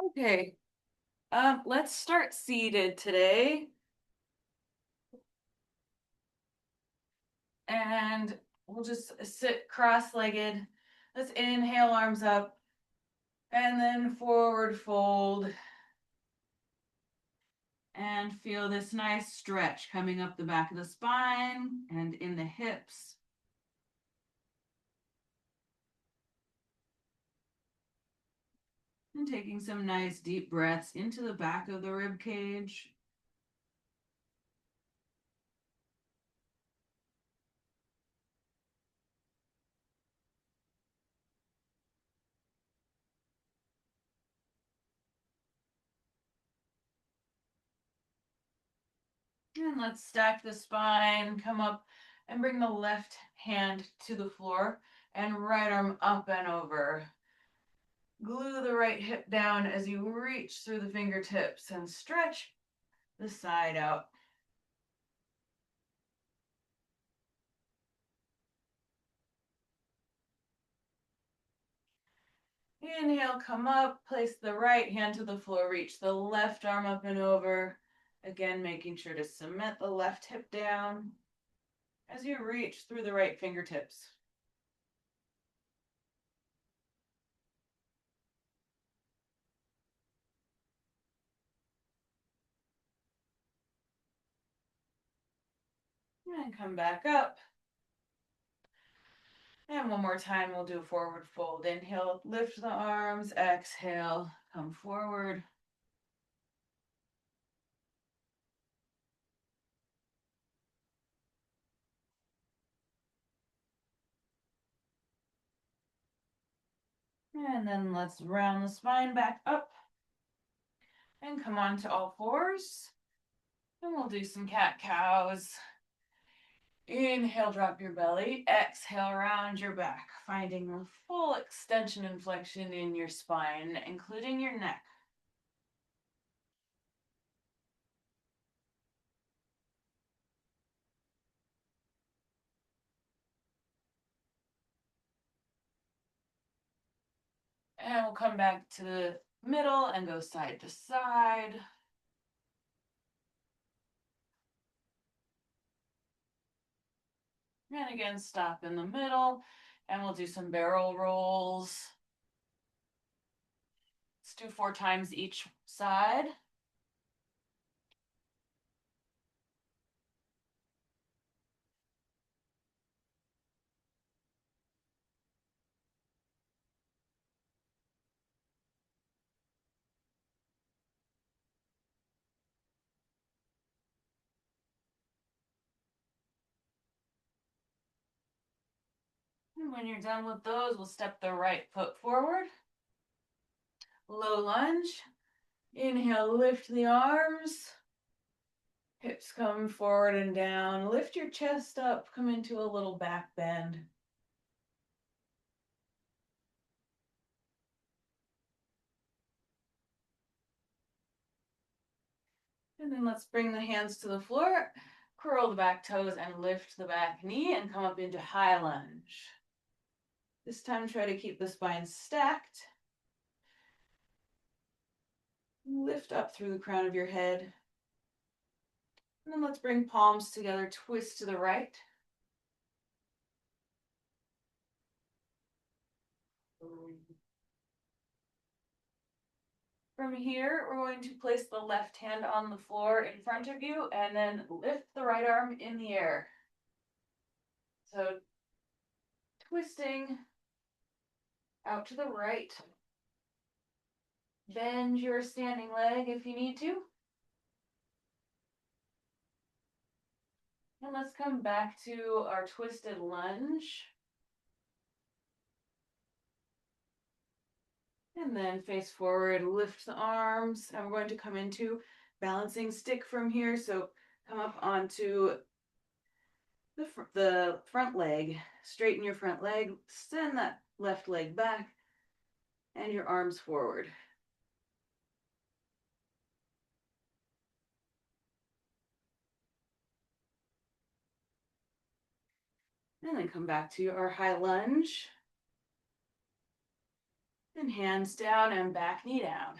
Okay, let's start seated today. And we'll just sit cross-legged. Let's inhale, arms up, and then forward fold. And feel this nice stretch coming up the back of the spine and in the hips. And taking some nice deep breaths into the back of the rib cage. And let's stack the spine, come up and bring the left hand to the floor and right arm up and over. Glue the right hip down as you reach through the fingertips and stretch the side out. Inhale, come up, place the right hand to the floor, reach the left arm up and over. Again, making sure to cement the left hip down as you reach through the right fingertips. And come back up. And one more time, we'll do a forward fold. Inhale, lift the arms. Exhale, come forward. And then let's round the spine back up and come on to all fours. And we'll do some cat-cows. Inhale, drop your belly. Exhale, round your back, finding a full extension and flexion in your spine, including your neck. And we'll come back to the middle and go side to side. And again, stop in the middle, and we'll do some barrel rolls. Let's do 4 times each side. And when you're done with those, we'll step the right foot forward. Low lunge. Inhale, lift the arms. Hips come forward and down. Lift your chest up, come into a little back bend. And then let's bring the hands to the floor, curl the back toes and lift the back knee and come up into high lunge. This time try to keep the spine stacked. Lift up through the crown of your head. And then let's bring palms together, twist to the right. From here, we're going to place the left hand on the floor in front of you and then lift the right arm in the air. So twisting out to the right. Bend your standing leg if you need to. And let's come back to our twisted lunge. And then face forward, lift the arms. And we're going to come into balancing stick from here. So come up onto the front leg. Straighten your front leg. Send that left leg back. And your arms forward. And then come back to our high lunge. And hands down and back knee down.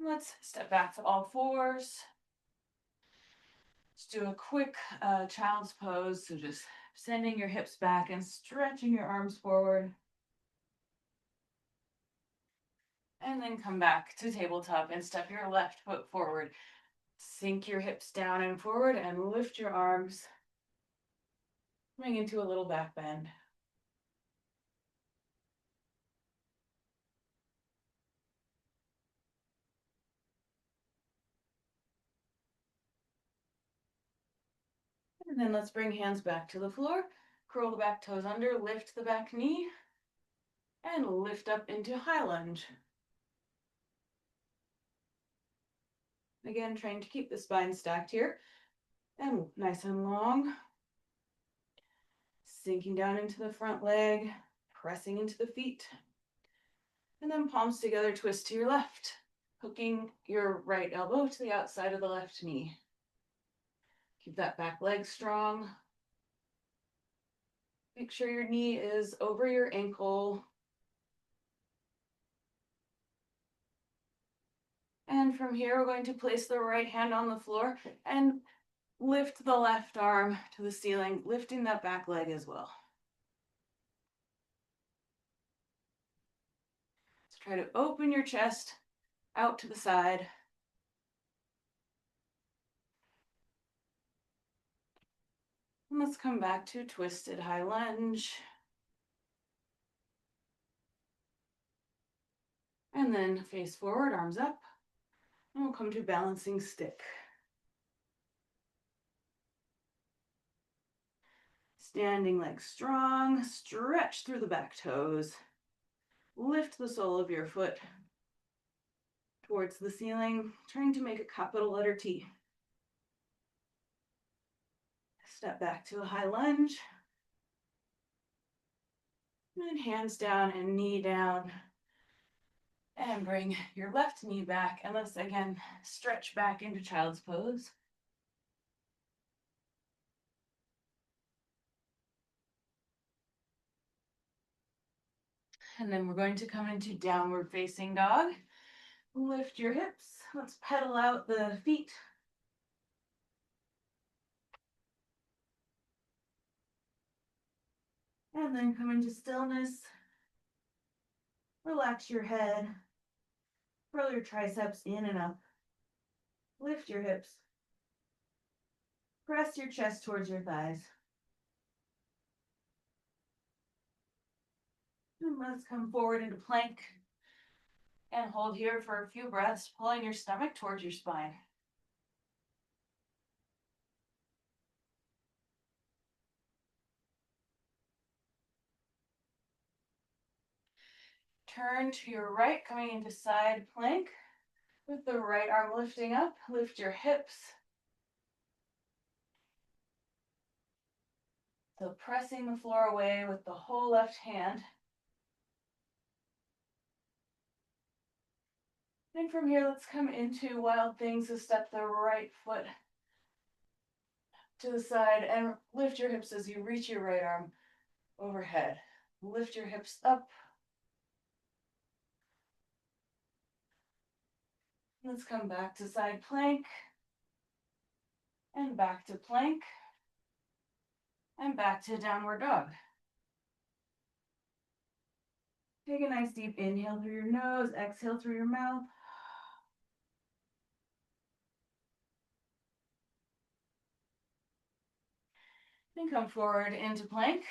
Let's step back to all fours. Let's do a quick child's pose. So just sending your hips back and stretching your arms forward. And then come back to tabletop and step your left foot forward. Sink your hips down and forward and lift your arms, coming into a little back bend. And then let's bring hands back to the floor. Curl the back toes under, lift the back knee, and lift up into high lunge. Again, trying to keep the spine stacked here and nice and long. Sinking down into the front leg, pressing into the feet. And then palms together, twist to your left, hooking your right elbow to the outside of the left knee. Keep that back leg strong. Make sure your knee is over your ankle. And from here, we're going to place the right hand on the floor and lift the left arm to the ceiling, lifting that back leg as well. So try to open your chest out to the side. And let's come back to twisted high lunge. And then face forward, arms up. And we'll come to balancing stick. Standing legs strong, stretch through the back toes. Lift the sole of your foot towards the ceiling, trying to make a capital letter T. Step back to a high lunge. And hands down and knee down. And bring your left knee back. And let's again stretch back into child's pose. And then we're going to come into downward facing dog. Lift your hips. Let's pedal out the feet. And then come into stillness. Relax your head. Roll your triceps in and up. Lift your hips. Press your chest towards your thighs. And let's come forward into plank. And hold here for a few breaths, pulling your stomach towards your spine. Turn to your right, coming into side plank. With the right arm lifting up, lift your hips. So pressing the floor away with the whole left hand. And from here, let's come into wild things. So step the right foot to the side and lift your hips as you reach your right arm overhead. Lift your hips up. Let's come back to side plank. And back to plank. And back to downward dog. Take a nice deep inhale through your nose, exhale through your mouth. Then come forward into plank.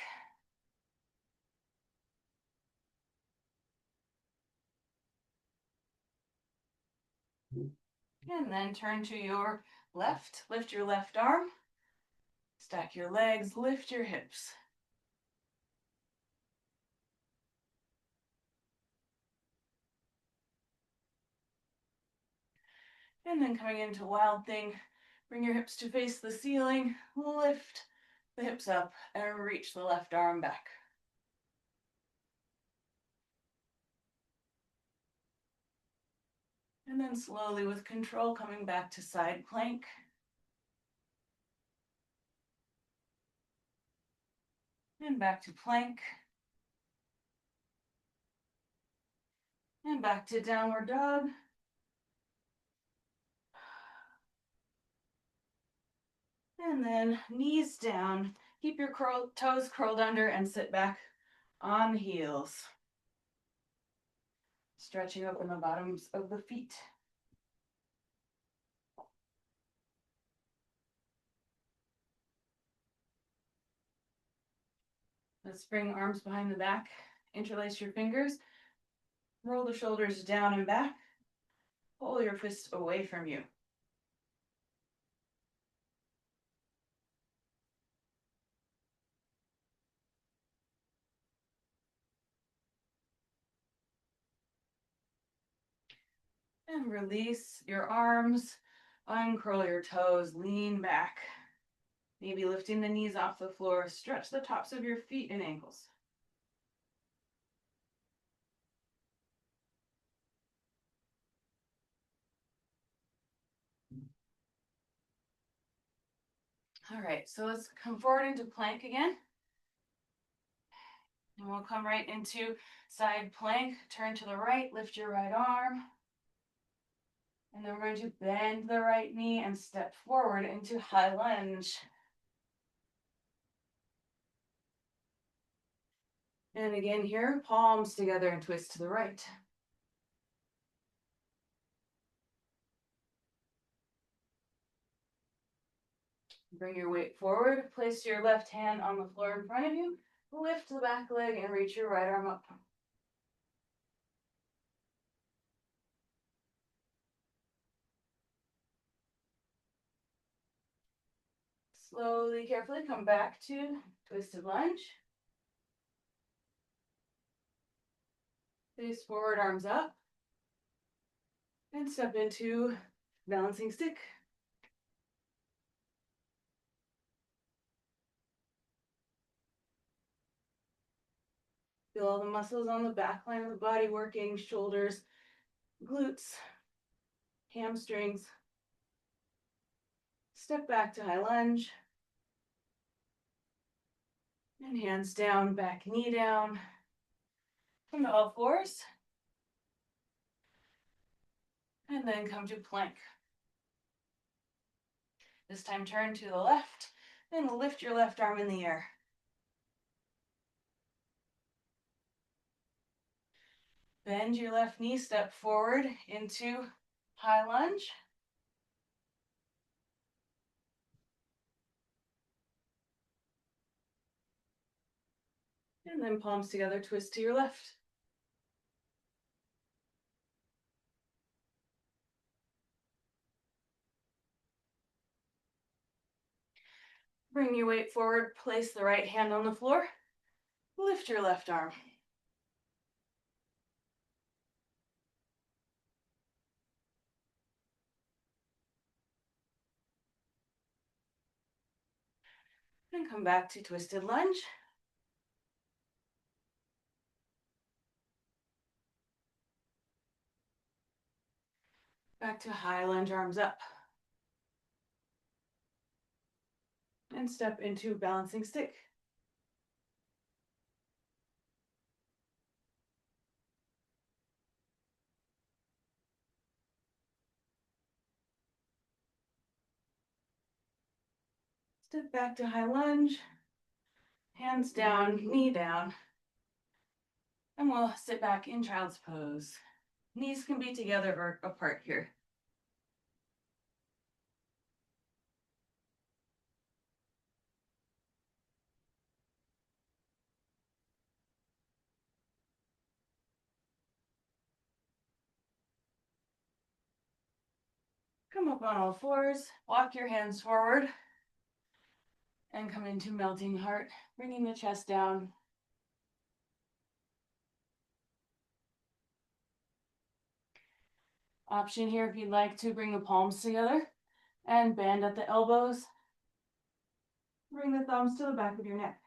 And then turn to your left. Lift your left arm. Stack your legs, lift your hips. And then coming into wild thing, bring your hips to face the ceiling, lift the hips up and reach the left arm back. And then slowly with control coming back to side plank. And back to plank. And back to downward dog. And then knees down. Keep your toes curled under and sit back on the heels. Stretching open the bottoms of the feet. Let's bring arms behind the back. Interlace your fingers. Roll the shoulders down and back. Pull your fists away from you. And release your arms. Uncurl your toes. Lean back. Maybe lifting the knees off the floor. Stretch the tops of your feet and ankles. All right, so let's come forward into plank again. And we'll come right into side plank. Turn to the right, lift your right arm. And then we're going to bend the right knee and step forward into high lunge. And again here, palms together and twist to the right. Bring your weight forward, place your left hand on the floor in front of you, lift the back leg and reach your right arm up. Slowly, carefully come back to twisted lunge. Face forward, arms up. And step into balancing stick. Feel all the muscles on the back line of the body working, shoulders, glutes, hamstrings. Step back to high lunge. And hands down, back knee down. Come to all fours. And then come to plank. This time turn to the left, and lift your left arm in the air. Bend your left knee, step forward into high lunge. And then palms together, twist to your left. Bring your weight forward, place the right hand on the floor, lift your left arm. And come back to twisted lunge. Back to high lunge, arms up. And step into balancing stick. Step back to high lunge. Hands down, knee down. And we'll sit back in child's pose. Knees can be together or apart here. Come up on all fours, walk your hands forward, and come into melting heart, bringing the chest down. Option here if you'd like to bring the palms together and bend at the elbows. Bring the thumbs to the back of your neck.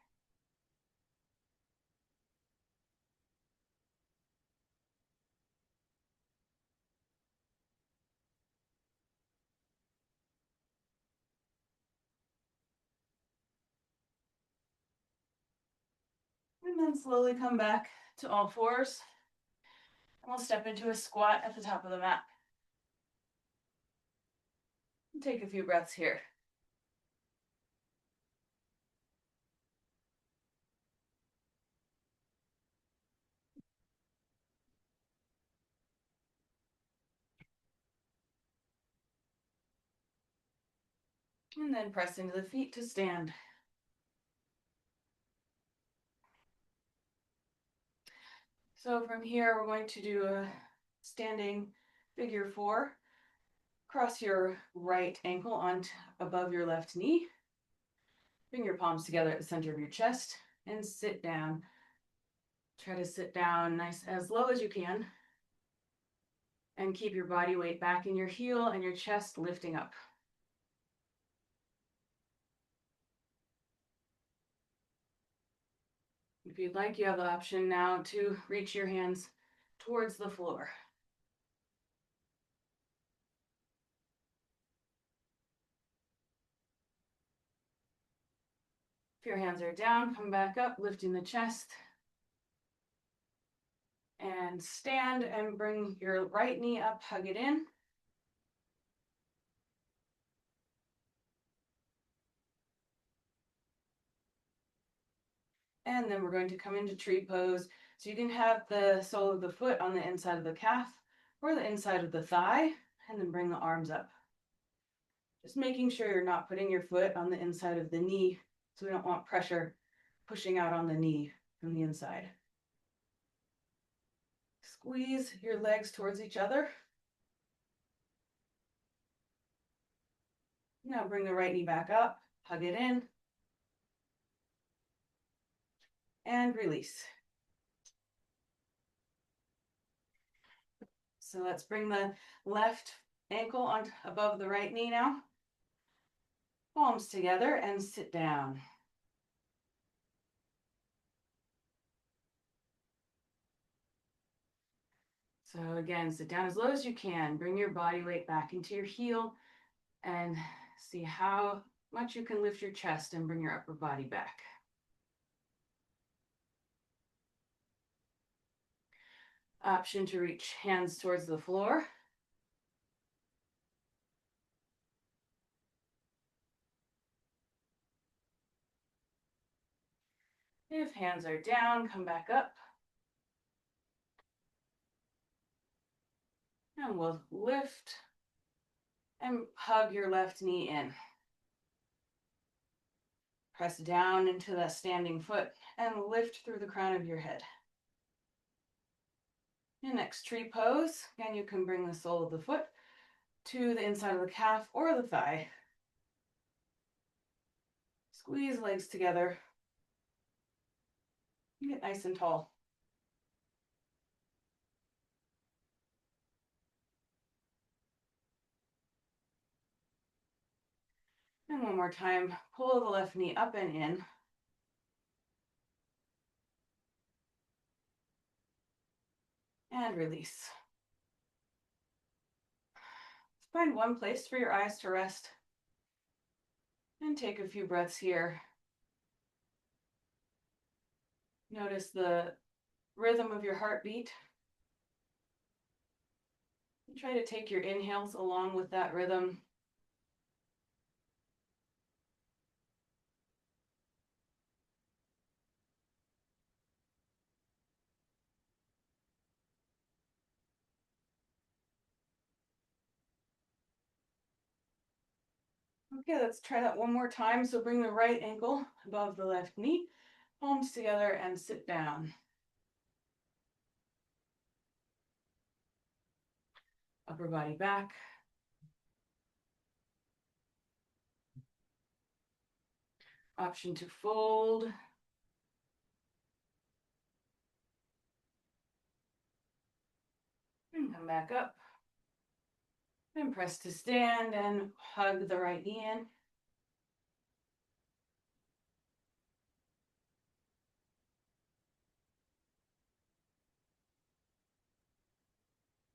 And then slowly come back to all fours. And we'll step into a squat at the top of the mat. Take a few breaths here. And then press into the feet to stand. So from here, we're going to do a standing figure 4. Cross your right ankle on above your left knee. Bring your palms together at the center of your chest and sit down. Try to sit down nice as low as you can. And keep your body weight back in your heel and your chest lifting up. If you'd like, you have the option now to reach your hands towards the floor. If your hands are down, come back up, lifting the chest. And stand and bring your right knee up, hug it in. And then we're going to come into tree pose. So you can have the sole of the foot on the inside of the calf or the inside of the thigh, and then bring the arms up. Just making sure you're not putting your foot on the inside of the knee, so we don't want pressure pushing out on the knee from the inside. Squeeze your legs towards each other. Now bring the right knee back up, hug it in, and release. So let's bring the left ankle on above the right knee now. Palms together and sit down. So again, sit down as low as you can. Bring your body weight back into your heel and see how much you can lift your chest and bring your upper body back. Option to reach hands towards the floor. If hands are down, come back up. And we'll lift and hug your left knee in. Press down into that standing foot and lift through the crown of your head. Your next tree pose, again, you can bring the sole of the foot to the inside of the calf or the thigh. Squeeze legs together. Get nice and tall. And one more time, pull the left knee up and in. And release. Find one place for your eyes to rest. And take a few breaths here. Notice the rhythm of your heartbeat. Try to take your inhales along with that rhythm. Okay, let's try that one more time. So bring the right ankle above the left knee, palms together and sit down. Upper body back. Option to fold. And come back up. And press to stand and hug the right knee in.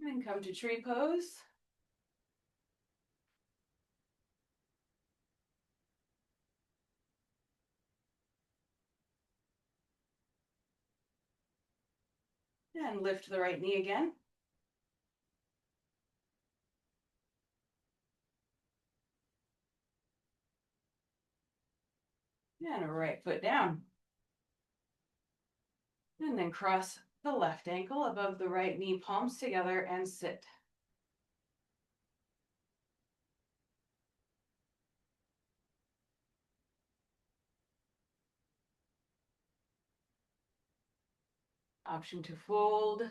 And come to tree pose. And lift the right knee again. And a right foot down. And then cross the left ankle above the right knee, palms together and sit. Option to fold.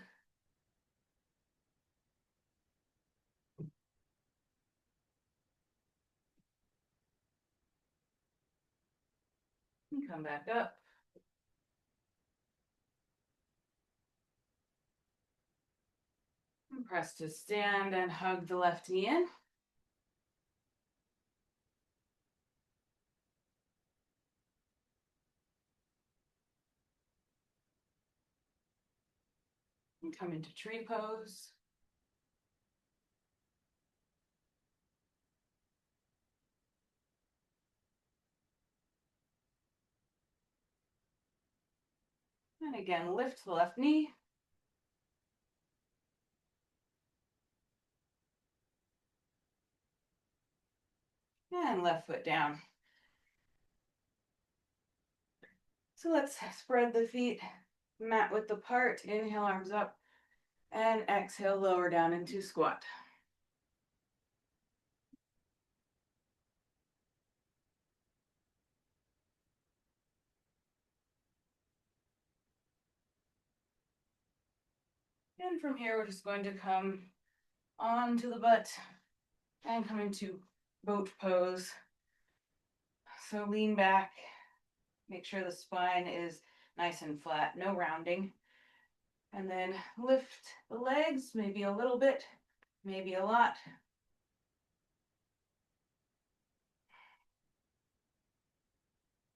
And come back up. And press to stand and hug the left knee in. And come into tree pose. And again, lift the left knee. And left foot down. So let's spread the feet mat width apart. Inhale, arms up. And exhale, lower down into squat. And from here, we're just going to come onto the butt and come into boat pose. So lean back, make sure the spine is nice and flat, no rounding. And then lift the legs, maybe a little bit, maybe a lot.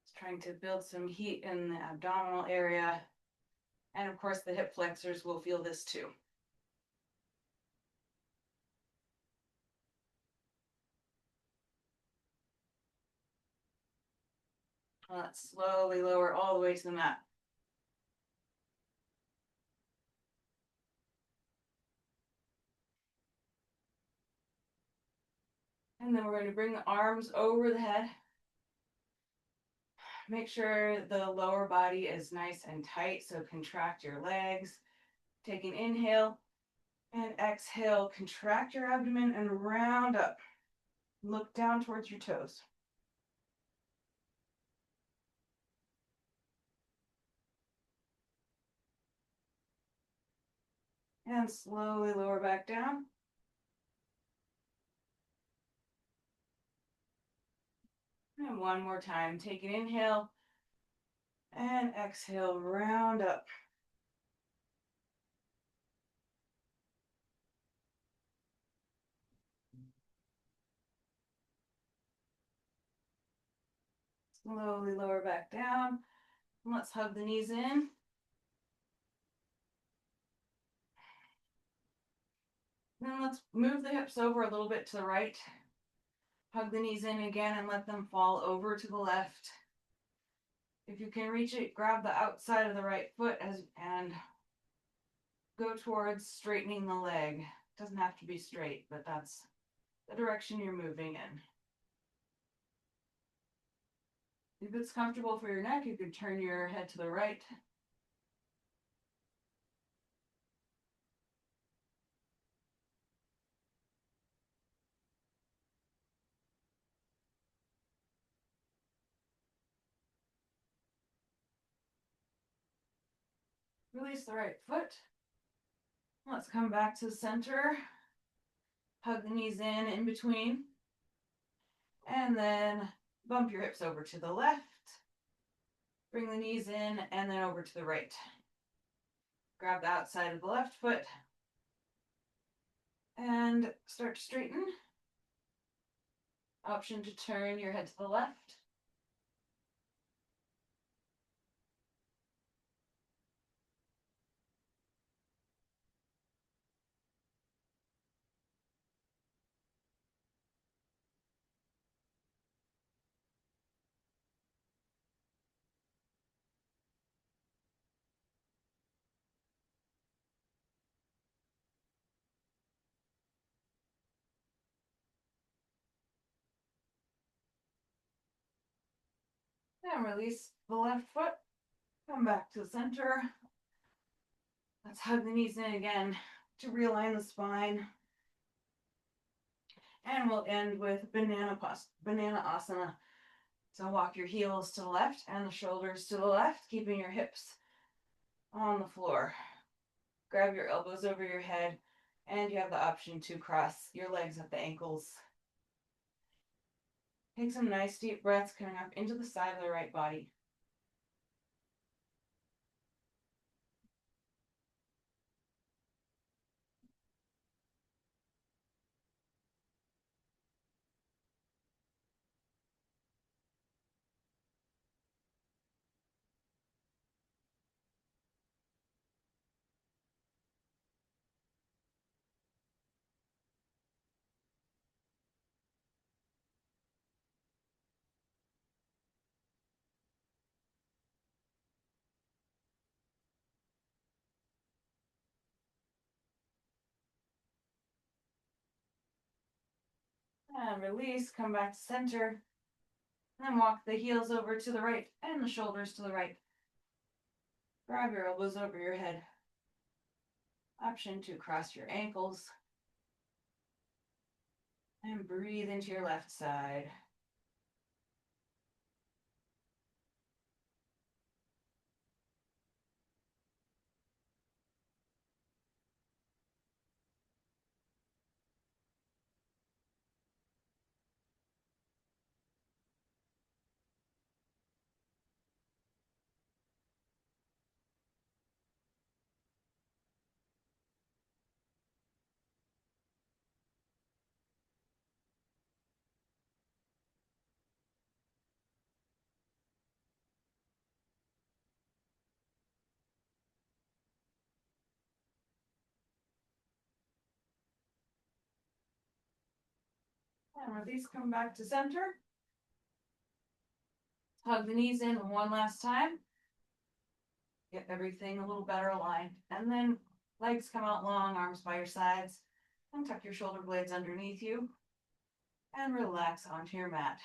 Just trying to build some heat in the abdominal area. And of course, the hip flexors will feel this too. Let's slowly lower all the way to the mat. And then we're going to bring the arms over the head. Make sure the lower body is nice and tight, so contract your legs. Take an inhale and exhale, contract your abdomen and round up. Look down towards your toes. And slowly lower back down. And one more time, take an inhale and exhale, round up. Slowly lower back down. Let's hug the knees in. Then let's move the hips over a little bit to the right. Hug the knees in again and let them fall over to the left. If you can reach it, grab the outside of the right foot and go towards straightening the leg. It doesn't have to be straight, but that's the direction you're moving in. If it's comfortable for your neck, you could turn your head to the right. Release the right foot. Let's come back to the center. Hug the knees in between. And then bump your hips over to the left. Bring the knees in and then over to the right. Grab the outside of the left foot. And start to straighten. Option to turn your head to the left. And release the left foot. Come back to the center. Let's hug the knees in again to realign the spine. And we'll end with banana asana. So walk your heels to the left and the shoulders to the left, keeping your hips on the floor. Grab your elbows over your head, and you have the option to cross your legs at the ankles. Take some nice deep breaths coming up into the side of the right body. And release, come back to center. And then walk the heels over to the right and the shoulders to the right. Grab your elbows over your head. Option to cross your ankles. And breathe into your left side. And release, come back to center. Hug the knees in one last time. Get everything a little better aligned. And then legs come out long, arms by your sides. And tuck your shoulder blades underneath you. And relax onto your mat.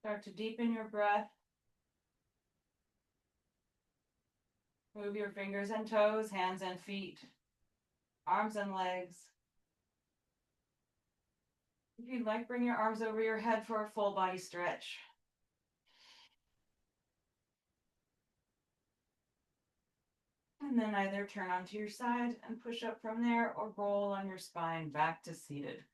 Start to deepen your breath. Move your fingers and toes, hands and feet, arms and legs. If you'd like, bring your arms over your head for a full body stretch. And then either turn onto your side and push up from there or roll on your spine back to seated.